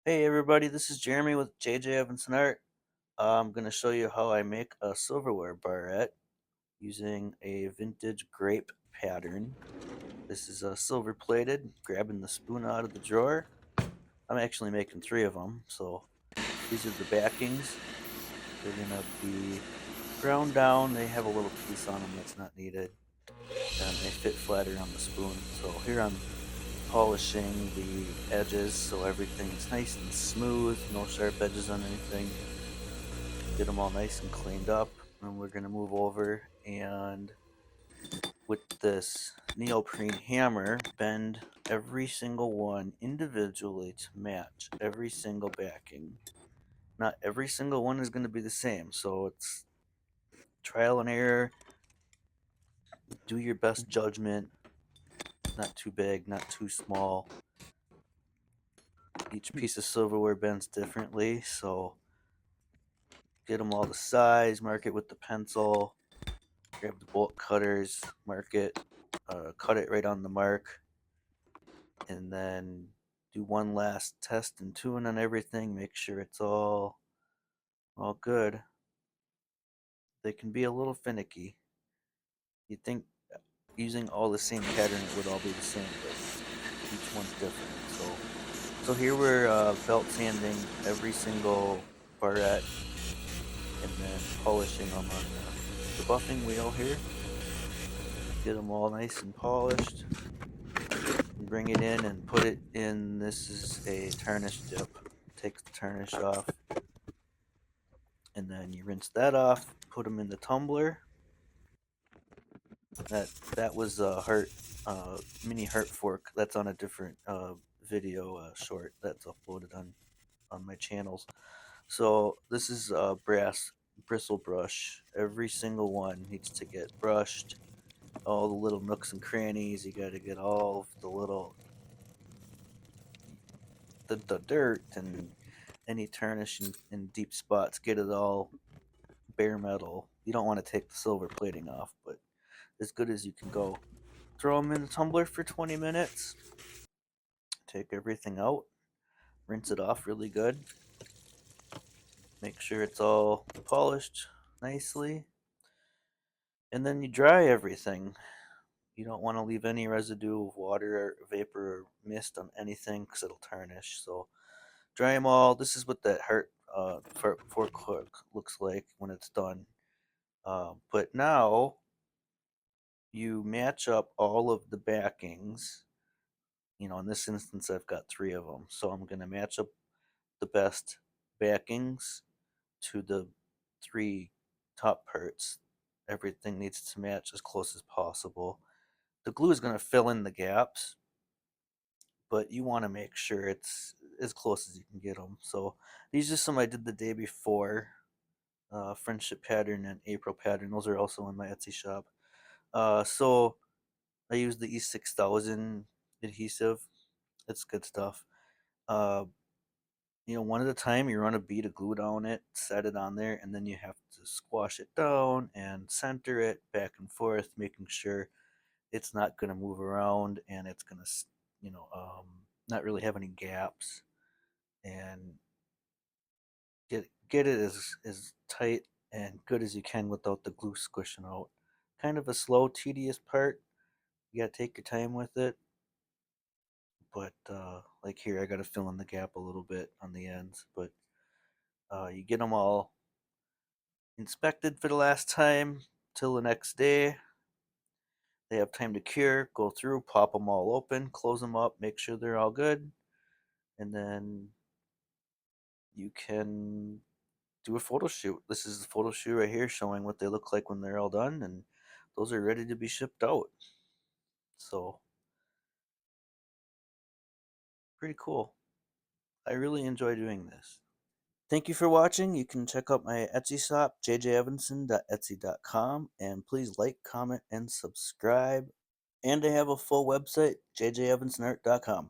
Hey everybody, this is Jeremy with jjevensenart. I'm going to show you how I make a silverware barrette using a vintage grape pattern. This is silver plated, grabbing the spoon out of the drawer. I'm actually making three of them, so these are the backings. They're going to be ground down. They have a little piece on them that's not needed, and they fit flatter on the spoon. So here I'm polishing the edges so everything's nice and smooth, no sharp edges on anything. Get them all nice and cleaned up. And we're going to move over and with this neoprene hammer, bend every single one individually to match every single backing. Not every single one is going to be the same, so it's trial and error. Do your best judgment. Not too big, not too small. Each piece of silverware bends differently, so get them all the size, mark it with the pencil, grab the bolt cutters, mark it, cut it right on the mark, and then do one last test and tune on everything, make sure it's all good. They can be a little finicky. You'd think using all the same pattern it would all be the same, but each one's different. So here we're belt sanding every single barrette and then polishing them on the buffing wheel here. Get them all nice and polished. And bring it in and put it in. This is a tarnish dip. Take the tarnish off, and then you rinse that off. Put them in the tumbler. That was a heart mini heart fork. That's on a different video short that's uploaded on my channels. So this is a brass bristle brush. Every single one needs to get brushed. All the little nooks and crannies. You got to get all of the little the dirt and any tarnish in deep spots. Get it all bare metal. You don't want to take the silver plating off, but as good as you can go. Throw them in the tumbler for 20 minutes. Take everything out. Rinse it off really good. Make sure it's all polished nicely. And then you dry everything. You don't want to leave any residue of water or vapor or mist on anything because it'll tarnish. So dry them all. This is what that heart fork hook looks like when it's done. But now you match up all of the backings. In this instance, I've got three of them. So I'm going to match up the best backings to the three top parts. Everything needs to match as close as possible. The glue is going to fill in the gaps, but you want to make sure it's as close as you can get them. So these are some I did the day before. Friendship pattern and April pattern. Those are also in my Etsy shop. So I use the E6000 adhesive. It's good stuff. Uh, one at a time, you run a bead of glue down it, set it on there, and then you have to squash it down and center it back and forth, making sure it's not going to move around and it's going to, not really have any gaps. And get it as tight and good as you can without the glue squishing out. Kind of a slow, tedious part. You got to take your time with it. But like here, I got to fill in the gap a little bit on the ends. But you get them all inspected for the last time till the next day. They have time to cure. Go through, pop them all open, close them up, make sure they're all good, and then you can do a photo shoot. This is the photo shoot right here showing what they look like when they're all done, and those are ready to be shipped out. So pretty cool. I really enjoy doing this. Thank you for watching. You can check out my Etsy shop, jjevensen.etsy.com, and please like, comment, and subscribe. And I have a full website, jjevensenart.com.